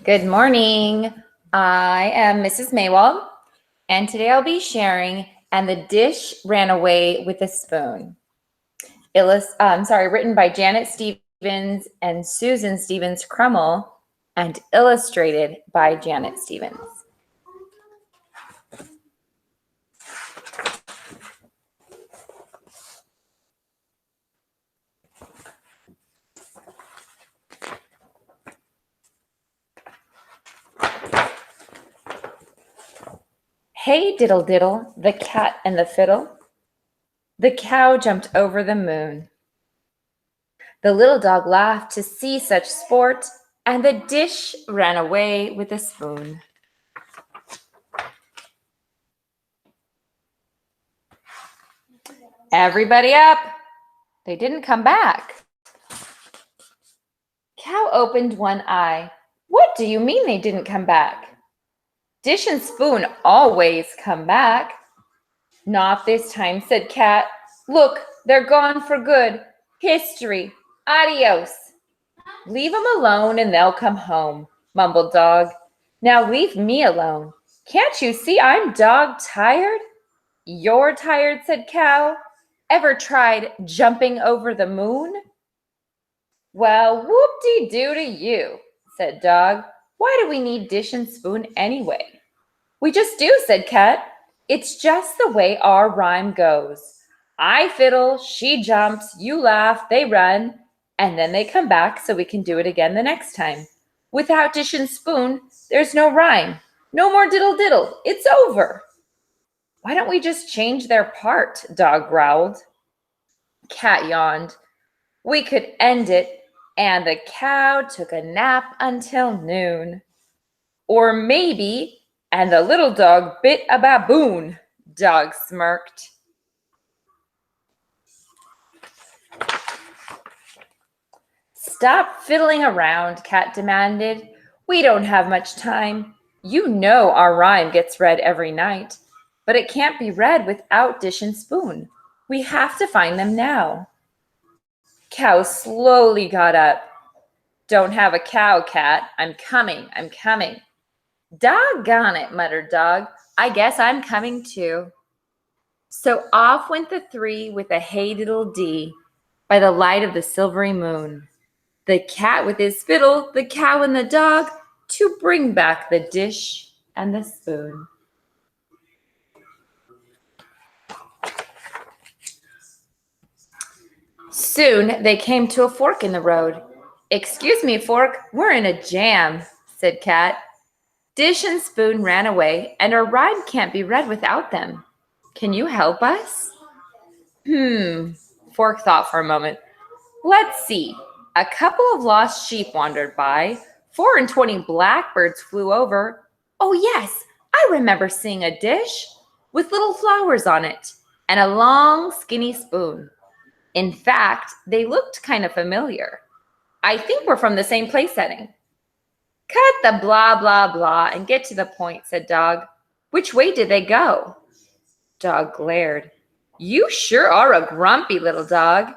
Good morning. I am Mrs. Maiwald, and today I'll be sharing "And the Dish Ran Away with a Spoon." Written by Janet Stevens and Susan Stevens Crummell, and illustrated by Janet Stevens. Hey, diddle diddle, the cat and the fiddle. The cow jumped over the moon. The little dog laughed to see such sport, and the dish ran away with a spoon. Everybody up! They didn't come back. Cow opened one eye. What do you mean they didn't come back? Dish and spoon always come back. Not this time, said Cat. Look, they're gone for good. History. Adios. Leave 'em alone and they'll come home, mumbled Dog. Now leave me alone. Can't you see I'm dog tired? You're tired, said Cow. Ever tried jumping over the moon? Well, whoop-de-doo to you, said Dog. Why do we need dish and spoon anyway? We just do, said Cat. It's just the way our rhyme goes. I fiddle, she jumps, you laugh, they run, and then they come back so we can do it again the next time. Without dish and spoon, there's no rhyme. No more diddle diddle. It's over. Why don't we just change their part? Dog growled. Cat yawned. We could end it, and the cow took a nap until noon. Or maybe, and the little dog bit a baboon, Dog smirked. Stop fiddling around, Cat demanded. We don't have much time. You know our rhyme gets read every night, but it can't be read without dish and spoon. We have to find them now. Cow slowly got up. Don't have a cow, Cat. I'm coming. Doggone it, muttered Dog. I guess I'm coming too. So off went the three with a hey diddle dee by the light of the silvery moon. The cat with his fiddle, the cow and the dog, to bring back the dish and the spoon. Soon they came to a fork in the road. Excuse me, fork, we're in a jam, said Cat. Dish and spoon ran away, and our rhyme can't be read without them. Can you help us? Fork thought for a moment. Let's see. A couple of lost sheep wandered by. 24 blackbirds flew over. Oh, yes, I remember seeing a dish with little flowers on it and a long, skinny spoon. In fact, they looked kind of familiar. I think we're from the same place setting. Cut the blah, blah, blah and get to the point, said Dog. Which way did they go? Dog glared. You sure are a grumpy little dog.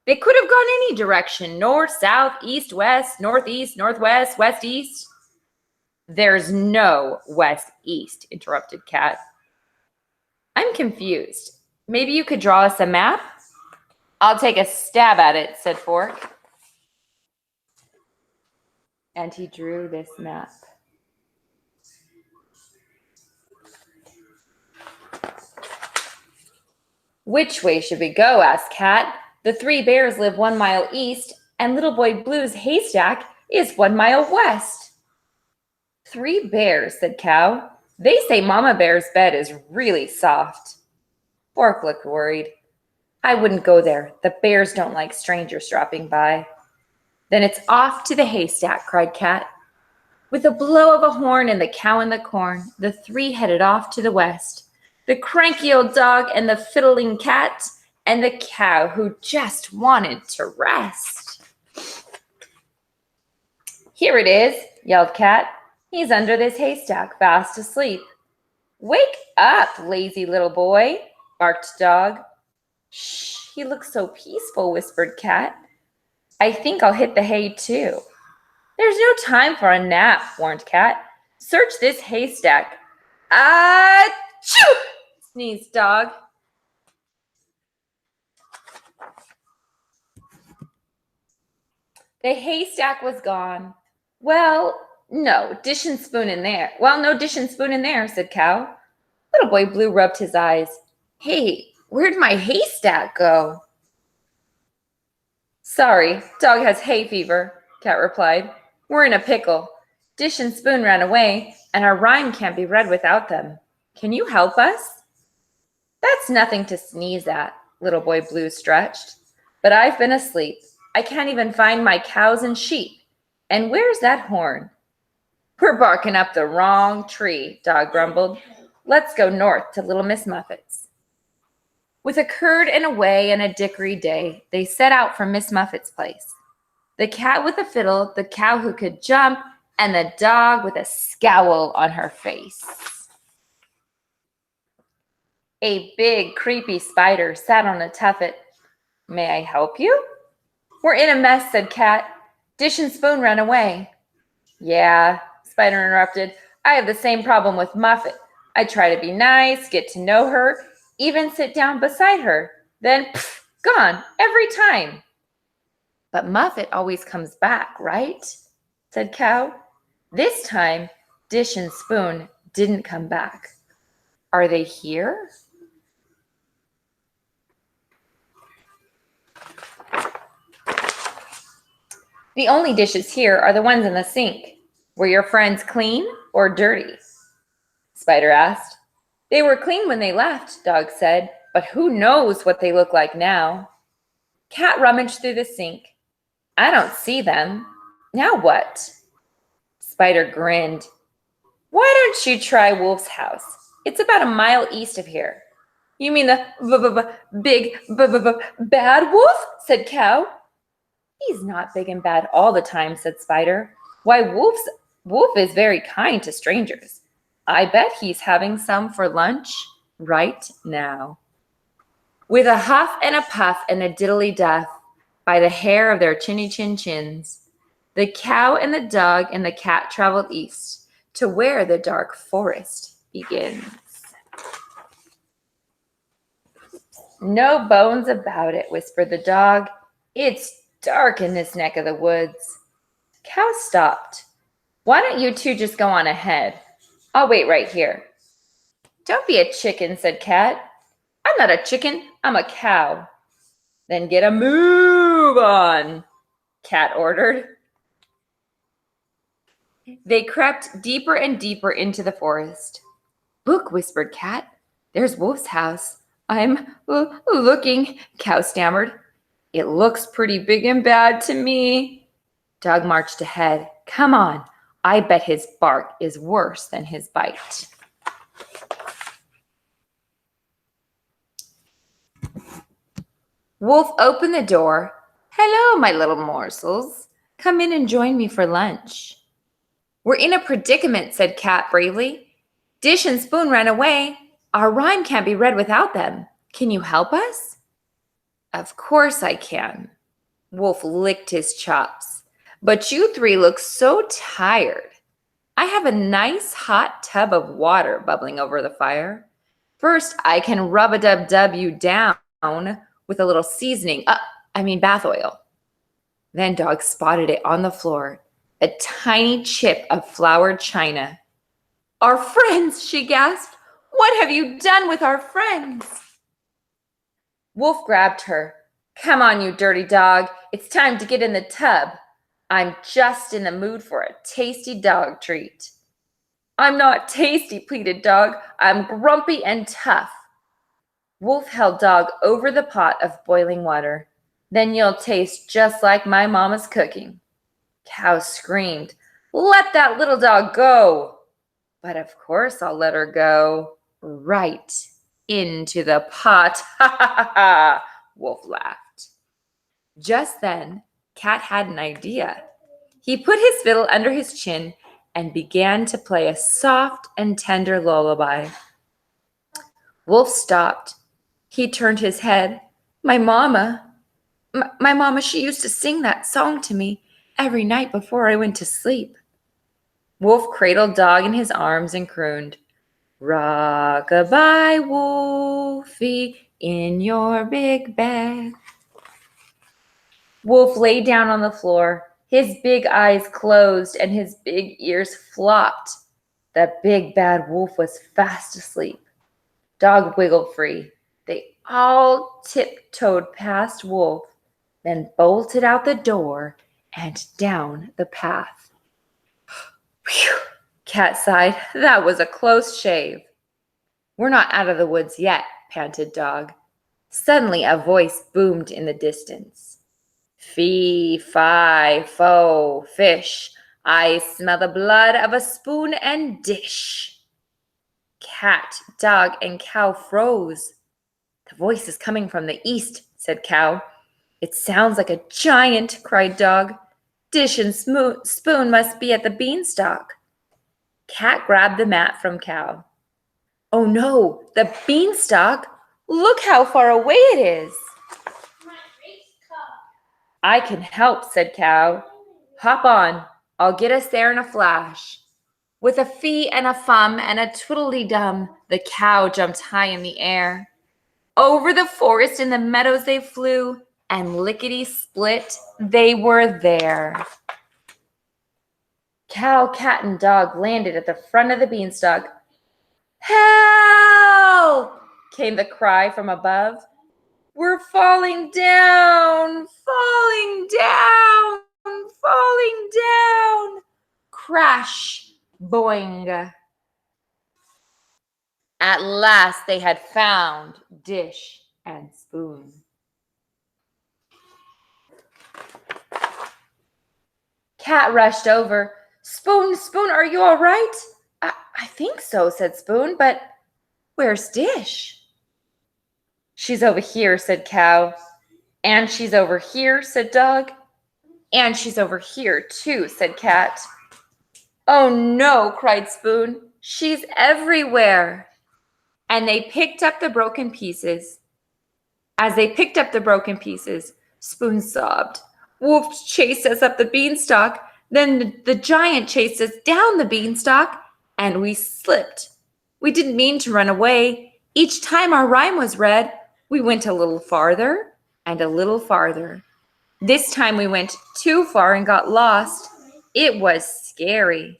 They could have gone any direction, north, south, east, west, northeast, northwest, west, east. There's no west, east, interrupted Cat. I'm confused. Maybe you could draw us a map? I'll take a stab at it, said Fork. And he drew this map. Which way should we go? Asked Cat. The 3 bears live 1 mile east, and Little Boy Blue's haystack is 1 mile west. 3 bears, said Cow. They say Mama Bear's bed is really soft. Fork looked worried. I wouldn't go there. The bears don't like strangers dropping by. Then it's off to the haystack, cried Cat. With a blow of a horn and the cow in the corn, the 3 headed off to the west. The cranky old dog and the fiddling cat and the cow who just wanted to rest. Here it is, yelled Cat. He's under this haystack, fast asleep. Wake up, lazy little boy, barked Dog. Shh, he looks so peaceful, whispered Cat. I think I'll hit the hay too. There's no time for a nap, warned Cat. Search this haystack. Achoo! Sneezed Dog. The haystack was gone. Well, no dish and spoon in there. Well, no dish and spoon in there, said Cow. Little Boy Blue rubbed his eyes. Hey, where'd my haystack go? Sorry, Dog has hay fever, Cat replied. We're in a pickle. Dish and spoon ran away, and our rhyme can't be read without them. Can you help us? That's nothing to sneeze at, Little Boy Blue stretched. But I've been asleep. I can't even find my cows and sheep. And where's that horn? We're barking up the wrong tree, Dog grumbled. Let's go north to Little Miss Muffet's. With a curd and a whey and a dickory day, they set out for Miss Muffet's place. The cat with a fiddle, the cow who could jump, and the dog with a scowl on her face. A big, creepy spider sat on a tuffet. May I help you? We're in a mess, said Cat. Dish and spoon ran away. Yeah, Spider interrupted. I have the same problem with Muffet. I try to be nice, get to know her, even sit down beside her. Then, gone, every time. But Muffet always comes back, right? Said Cow. This time, Dish and Spoon didn't come back. Are they here? The only dishes here are the ones in the sink. Were your friends clean or dirty? Spider asked. They were clean when they left, Dog said, but who knows what they look like now? Cat rummaged through the sink. I don't see them. Now what? Spider grinned. Why don't you try Wolf's house? It's about a mile east of here. You mean the big bad wolf? Said Cow. He's not big and bad all the time, said Spider. Why, Wolf is very kind to strangers. I bet he's having some for lunch right now. With a huff and a puff and a diddly duff, by the hair of their chinny chin chins, the cow and the dog and the cat traveled east to where the dark forest begins. No bones about it, whispered the dog. It's dark in this neck of the woods. Cow stopped. Why don't you two just go on ahead? I'll wait right here. Don't be a chicken, said Cat. I'm not a chicken, I'm a cow. Then get a move on, Cat ordered. They crept deeper and deeper into the forest. Look, whispered Cat. There's Wolf's house. I'm looking, Cow stammered. It looks pretty big and bad to me. Dog marched ahead. Come on, I bet his bark is worse than his bite. Wolf opened the door. Hello, my little morsels. Come in and join me for lunch. We're in a predicament, said Cat bravely. Dish and spoon ran away. Our rhyme can't be read without them. Can you help us? Of course I can. Wolf licked his chops. But you three look so tired. I have a nice hot tub of water bubbling over the fire. First, I can rub-a-dub-dub you down with a little seasoning, bath oil. Then Dog spotted it on the floor, a tiny chip of floured china. Our friends, she gasped. What have you done with our friends? Wolf grabbed her. Come on, you dirty dog. It's time to get in the tub. I'm just in the mood for a tasty dog treat. I'm not tasty, pleaded Dog. I'm grumpy and tough. Wolf held Dog over the pot of boiling water. Then you'll taste just like my mama's cooking. Cow screamed, let that little dog go. But of course I'll let her go. Right into the pot. Ha ha ha ha. Wolf laughed. Just then, Cat had an idea. He put his fiddle under his chin and began to play a soft and tender lullaby. Wolf stopped. He turned his head. My mama, she used to sing that song to me, every night before I went to sleep. Wolf cradled Dog in his arms and crooned, "Rock-a-bye, Wolfie, in your big bed." Wolf lay down on the floor, his big eyes closed and his big ears flopped. The big bad wolf was fast asleep. Dog wiggled free. They all tiptoed past Wolf, then bolted out the door and down the path. Whew, Cat sighed. That was a close shave. We're not out of the woods yet, panted Dog. Suddenly a voice boomed in the distance. Fee, fi, fo, fish. I smell the blood of a spoon and dish. Cat, Dog, and Cow froze. The voice is coming from the east, said Cow. It sounds like a giant, cried Dog. Dish and spoon must be at the beanstalk. Cat grabbed the mat from Cow. Oh no, the beanstalk! Look how far away it is. I can help, said Cow. Hop on, I'll get us there in a flash. With a fee and a fum and a twiddly-dum, the cow jumped high in the air. Over the forest and the meadows they flew, and lickety-split, they were there. Cow, Cat, and Dog landed at the front of the beanstalk. Help! Came the cry from above. We're falling down, falling down, falling down. Crash, boing. At last they had found dish and spoon. Cat rushed over. Spoon, Spoon, are you all right? I think so, said Spoon, but where's Dish? She's over here, said Cow. And she's over here, said Dog. And she's over here, too, said Cat. Oh no, cried Spoon. She's everywhere. And they picked up the broken pieces. As they picked up the broken pieces, Spoon sobbed. Wolf chased us up the beanstalk. Then the giant chased us down the beanstalk, and we slipped. We didn't mean to run away. Each time our rhyme was read, we went a little farther and a little farther. This time we went too far and got lost. It was scary.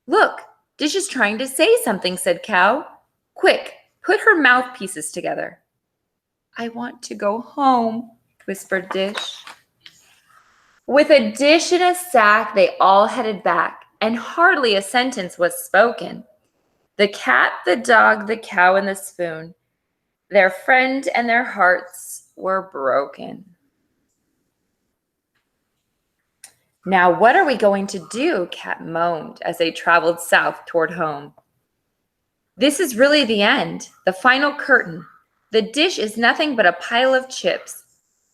Look, Dish is trying to say something, said Cow. Quick, put her mouthpieces together. I want to go home, whispered Dish. With a dish and a sack, they all headed back, and hardly a sentence was spoken. The cat, the dog, the cow, and the spoon, their friend and their hearts were broken. Now, what are we going to do? Cat moaned as they traveled south toward home. This is really the end, the final curtain. The dish is nothing but a pile of chips.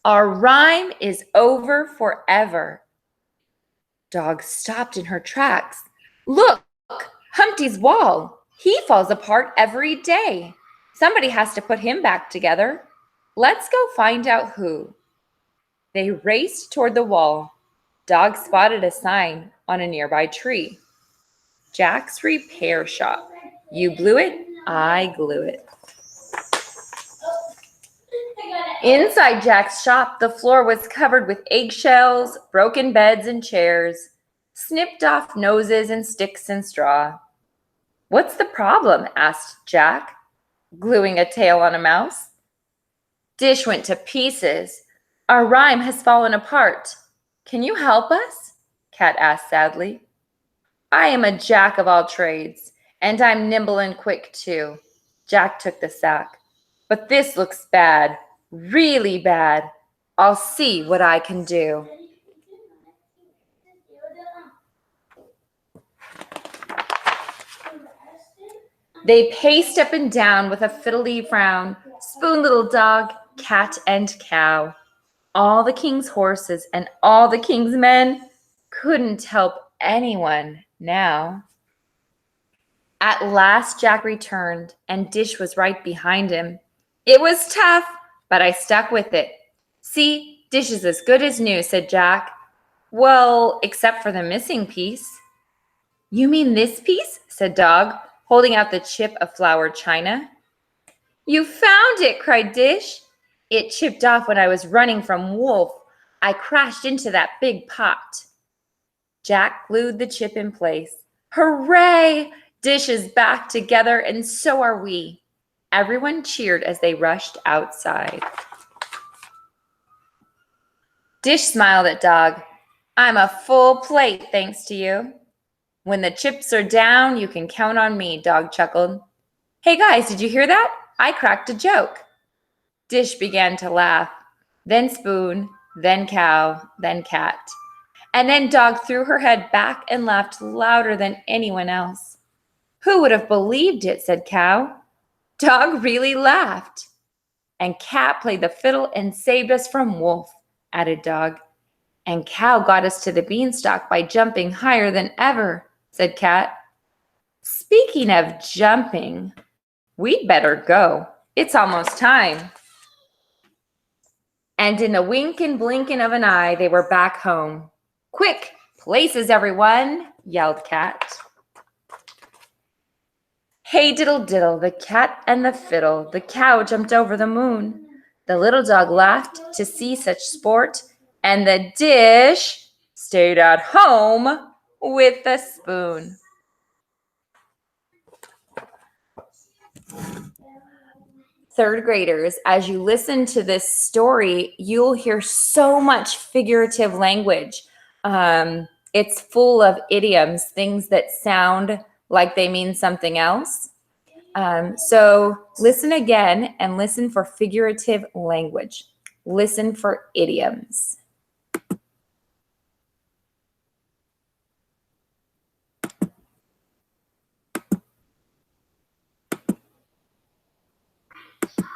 Our rhyme is over forever. Dog stopped in her tracks. Look, Humpty's wall. He falls apart every day. Somebody has to put him back together. Let's go find out who. They raced toward the wall. Dog spotted a sign on a nearby tree. Jack's Repair Shop. You blew it, I glue it. Inside Jack's shop, the floor was covered with eggshells, broken beds and chairs, snipped off noses and sticks and straw. What's the problem? Asked Jack, gluing a tail on a mouse. Dish went to pieces. Our rhyme has fallen apart. Can you help us? Cat asked sadly. I am a jack of all trades, and I'm nimble and quick too. Jack took the sack. But this looks bad. Really bad. I'll see what I can do. They paced up and down with a fiddly frown, Spoon, little dog, cat, and cow. All the king's horses and all the king's men couldn't help anyone now. At last Jack returned, and Dish was right behind him. It was tough, but I stuck with it. See, Dish is as good as new, said Jack. Well, except for the missing piece. You mean this piece? Said Dog, holding out the chip of flowered china. You found it, cried Dish. It chipped off when I was running from Wolf. I crashed into that big pot. Jack glued the chip in place. Hooray! Dish is back together, and so are we. Everyone cheered as they rushed outside. Dish smiled at Dog. I'm a full plate, thanks to you. When the chips are down, you can count on me, Dog chuckled. Hey guys, did you hear that? I cracked a joke. Dish began to laugh. Then Spoon, then Cow, then Cat. And then Dog threw her head back and laughed louder than anyone else. Who would have believed it, said Cow. Dog really laughed. And Cat played the fiddle and saved us from Wolf, added Dog. And Cow got us to the beanstalk by jumping higher than ever, said Cat. Speaking of jumping, we'd better go. It's almost time. And in a wink and blinking of an eye, they were back home. Quick, places, everyone, yelled Cat. Hey diddle diddle, the cat and the fiddle, the cow jumped over the moon. The little dog laughed to see such sport, and the dish stayed at home with the spoon. Third graders, as you listen to this story, you'll hear so much figurative language. It's full of idioms, things that sound like they mean something else. So listen again and listen for figurative language. Listen for idioms.